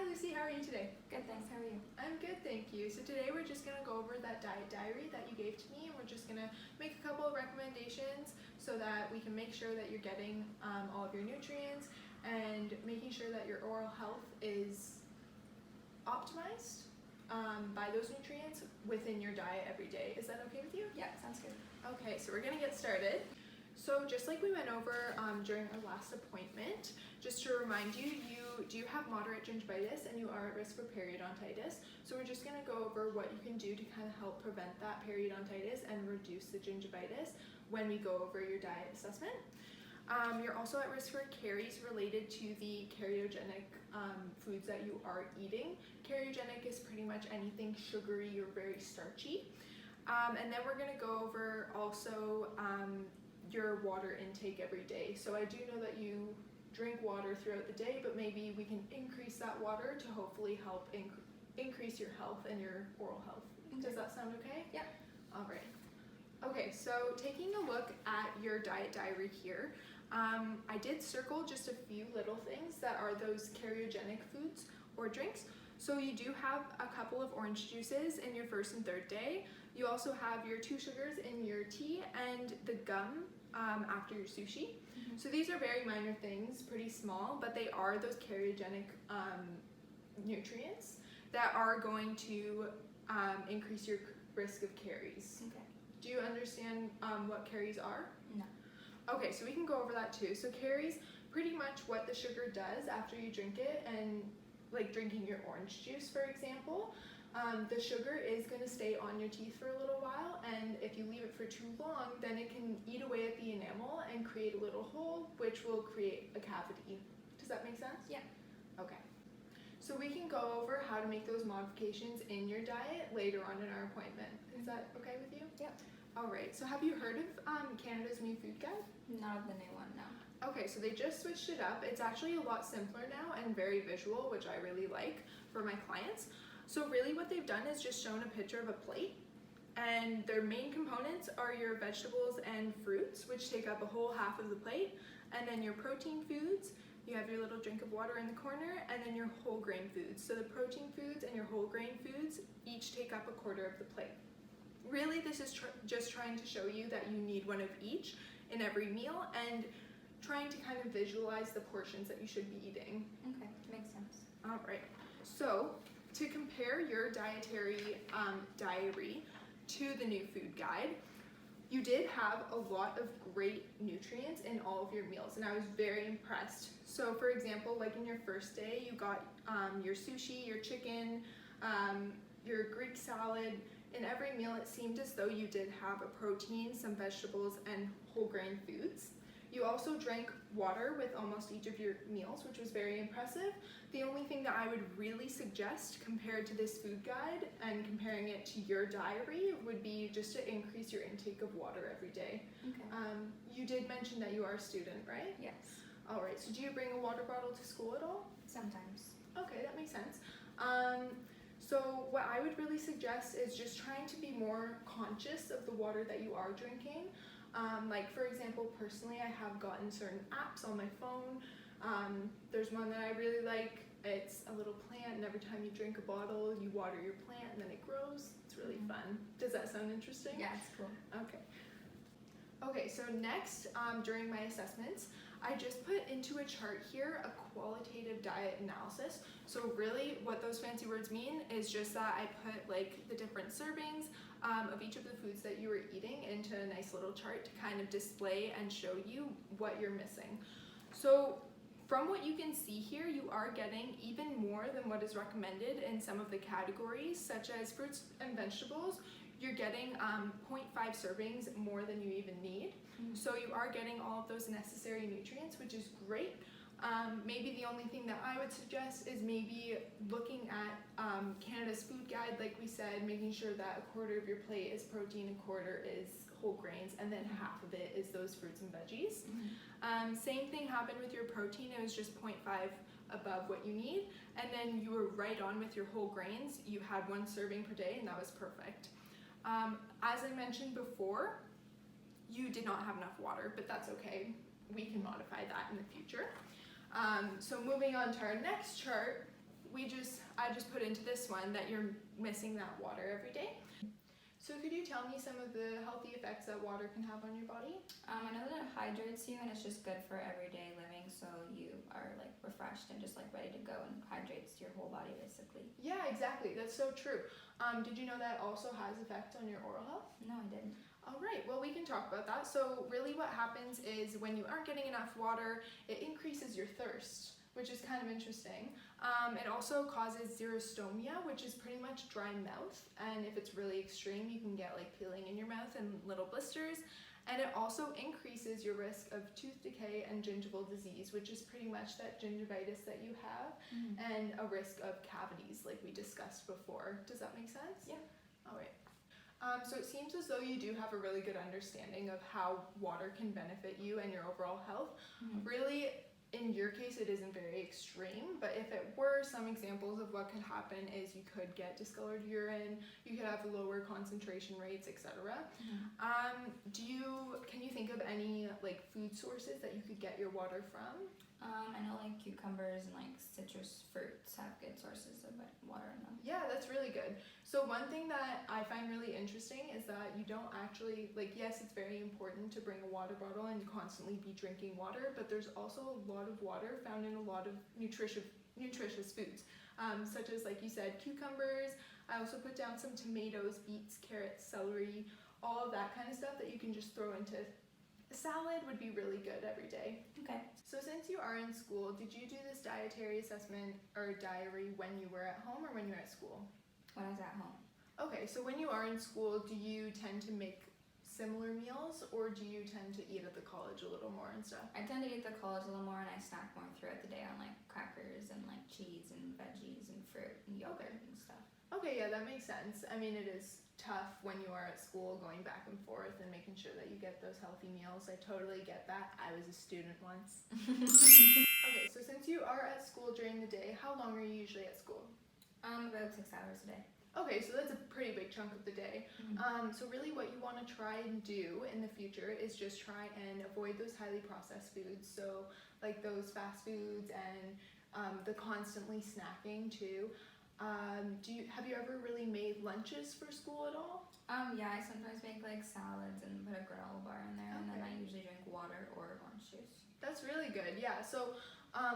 Hi Lucy, how are you today? Good, thanks. How are you? I'm good, thank you. So today we're just going to go over that diet diary that you gave to me, and we're just going to make a couple of recommendations so that we can make sure that you're getting all of your nutrients and making sure that your oral health is optimized by those nutrients within your diet every day. Is that okay with you? Yeah, sounds good. Okay, so we're going to get started. So just like we went over during our last appointment, just to remind you, you do have moderate gingivitis and you are at risk for periodontitis. So we're just going to go over what you can do to kind of help prevent that periodontitis and reduce the gingivitis when we go over your diet assessment. You're also at risk for caries related to the cariogenic foods that you are eating. Cariogenic is pretty much anything sugary or very starchy. And then we're going to go over also your water intake every day. So I do know that you drink water throughout the day, but maybe we can increase that water to hopefully help increase your health and your oral health. Okay. Does that sound okay? Yeah. All right. Okay, so taking a look at your diet diary here, I did circle just a few little things that are those cariogenic foods or drinks. So you do have a couple of orange juices in your first and third day. You also have your 2 sugars in your tea and the gum after your sushi. Mm-hmm. So these are very minor things, pretty small, but they are those cariogenic nutrients that are going to increase your risk of caries. Okay. Do you understand what caries are? No. Okay, so we can go over that too. So caries, pretty much what the sugar does after you drink it, and like drinking your orange juice, for example, the sugar is going to stay on your teeth for a little while, and if you leave it for too long, then it can eat away at the enamel and create a little hole, which will create a cavity. Does that make sense? Yeah. Okay. So we can go over how to make those modifications in your diet later on in our appointment. Is that okay with you? Yep. All right. So have you heard of Canada's new food guide? Not of the new one, no. Okay, so they just switched it up. It's actually a lot simpler now and very visual, which I really like for my clients. So really what they've done is just shown a picture of a plate, and their main components are your vegetables and fruits, which take up a whole half of the plate, and then your protein foods, you have your little drink of water in the corner, and then your whole grain foods. So the protein foods and your whole grain foods each take up a quarter of the plate. Really, this is just trying to show you that you need one of each in every meal, and trying to kind of visualize the portions that you should be eating. Okay, makes sense. All right, so to compare your dietary diary to the new food guide, you did have a lot of great nutrients in all of your meals, and I was very impressed. So for example, like in your first day, you got your sushi, your chicken, your Greek salad. In every meal, it seemed as though you did have a protein, some vegetables, and whole grain foods. You also drank water with almost each of your meals, which was very impressive. The only thing that I would really suggest compared to this food guide and comparing it to your diary would be just to increase your intake of water every day. Okay. You did mention that you are a student, right? Yes. All right, so do you bring a water bottle to school at all? Sometimes. Okay, that makes sense. So what I would really suggest is just trying to be more conscious of the water that you are drinking. Like for example, personally, I have gotten certain apps on my phone. There's one that I really like. It's a little plant, and every time you drink a bottle, you water your plant and then it grows. It's really fun. Does that sound interesting? Yeah, it's cool. Okay. Okay, so next, during my assessments, I just put into a chart here a qualitative diet analysis. So really what those fancy words mean is just that I put like the different servings of each of the foods that you were eating into a nice little chart to kind of display and show you what you're missing. So from what you can see here, you are getting even more than what is recommended in some of the categories, such as fruits and vegetables. You're getting 0.5 servings more than you even need. So you are getting all of those necessary nutrients, which is great. Maybe the only thing that I would suggest is maybe looking at Canada's food guide, like we said, making sure that a quarter of your plate is protein, a quarter is whole grains, and then half of it is those fruits and veggies. Same thing happened with your protein. It was just 0.5 above what you need, and then you were right on with your whole grains. You had 1 serving per day, and that was perfect. As I mentioned before, you did not have enough water, but that's okay. We can modify that in the future. So moving on to our next chart, I just put into this one that you're missing that water every day. So could you tell me some of the healthy effects that water can have on your body? I know that it hydrates you and it's just good for everyday living, so you are like refreshed and just like ready to go and hydrates your whole body basically. Yeah, exactly. That's so true. Did you know that also has effect on your oral health? No, I didn't. All right, well, we can talk about that. So really what happens is when you aren't getting enough water, it increases your thirst, which is kind of interesting. It also causes xerostomia, which is pretty much dry mouth. And if it's really extreme, you can get like peeling in your mouth and little blisters. And it also increases your risk of tooth decay and gingival disease, which is pretty much that gingivitis that you have, and a risk of cavities like we discussed before. Does that make sense? Yeah. All right. So it seems as though you do have a really good understanding of how water can benefit you and your overall health. Really, in your case, it isn't very extreme, but if it were, some examples of what could happen is you could get discolored urine, you could have lower concentration rates, etc. Can you think of any like food sources that you could get your water from? I know like cucumbers and like citrus fruits have good sources of water in them. Yeah, that's really good. So one thing that I find really interesting is that you don't actually, like, yes, it's very important to bring a water bottle and constantly be drinking water, but there's also a lot of water found in a lot of nutritious foods, such as, like you said, cucumbers. I also put down some tomatoes, beets, carrots, celery, all of that kind of stuff that you can just throw into a salad would be really good every day. Okay. So since you are in school, did you do this dietary assessment or diary when you were at home or when you were at school? When I was at home. Okay, so when you are in school, do you tend to make similar meals or do you tend to eat at the college a little more and stuff? I tend to eat at the college a little more and I snack more throughout the day on like crackers and like cheese and veggies and fruit and yogurt and stuff. Okay, yeah, that makes sense. I mean, it is tough when you are at school going back and forth and making sure that you get those healthy meals. I totally get that. I was a student once. Okay, so since you are at school during the day, how long are you usually at school? About 6 hours a day. Okay, so that's a pretty big chunk of the day. So really what you want to try and do in the future is just try and avoid those highly processed foods. So like those fast foods and the constantly snacking too. Have you ever really made lunches for school at all? Yeah, I sometimes make like salads and put a granola bar in there, and then I usually drink water or orange juice. That's really good, yeah. So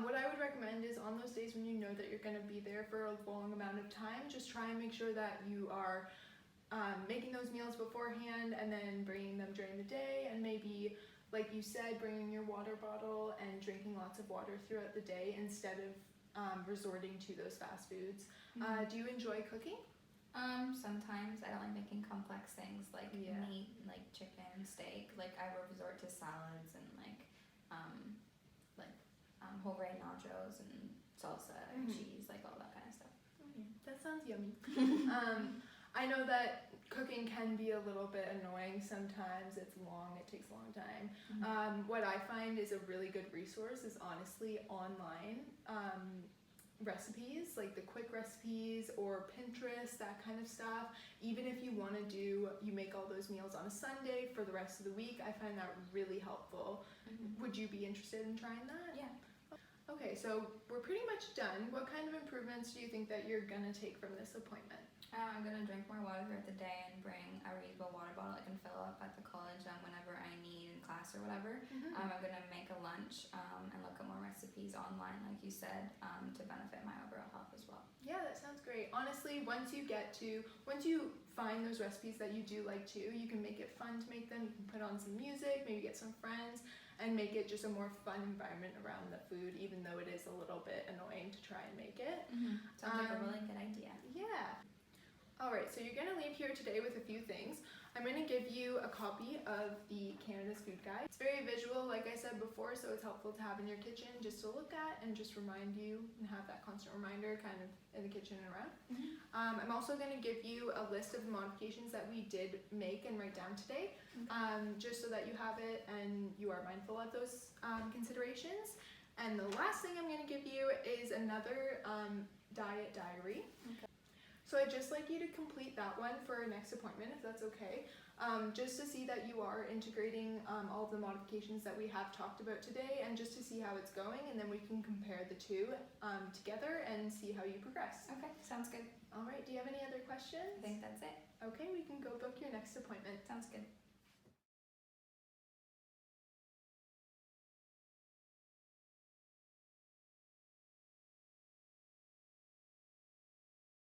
what I would recommend is on those days when you know that you're going to be there for a long amount of time, just try and make sure that you are making those meals beforehand and then bringing them during the day, and maybe, like you said, bringing your water bottle and drinking lots of water throughout the day instead of resorting to those fast foods. Do you enjoy cooking? Sometimes I don't like making complex things like meat, like chicken, steak. Like I resort to salads and whole grain nachos and salsa and cheese, like all that kind of stuff. That sounds yummy. I know that cooking can be a little bit annoying sometimes. It's long, it takes a long time. What I find is a really good resource is honestly online recipes, like the quick recipes or Pinterest, that kind of stuff. Even if you want to you make all those meals on a Sunday for the rest of the week, I find that really helpful. Would you be interested in trying that? Yeah. Okay, so we're pretty much done. What kind of improvements do you think that you're gonna take from this appointment? I'm gonna drink more water throughout the day and bring a reusable water bottle I can fill up at the college whenever I need in class or whatever. I'm gonna make a lunch and look at more recipes online, like you said, to benefit my overall health as well. Yeah, that sounds great. Honestly, once you find those recipes that you do like too, you can make it fun to make them. You can put on some music, maybe get some friends, and make it just a more fun environment around the food, even though it is a little bit annoying to try and make it. Sounds like a really good idea. Yeah. Alright, so you're going to leave here today with a few things. I'm going to give you a copy of the Canada's Food Guide. It's very visual, like I said before, so it's helpful to have in your kitchen just to look at and just remind you and have that constant reminder kind of in the kitchen and around. I'm also going to give you a list of the modifications that we did make and write down today, just so that you have it and you are mindful of those considerations. And the last thing I'm going to give you is another diet diary. So I'd just like you to complete that one for our next appointment, if that's okay. Just to see that you are integrating all of the modifications that we have talked about today, and just to see how it's going, and then we can compare the two together and see how you progress. Okay, sounds good. All right, do you have any other questions? I think that's it. Okay, we can go book your next appointment. Sounds good.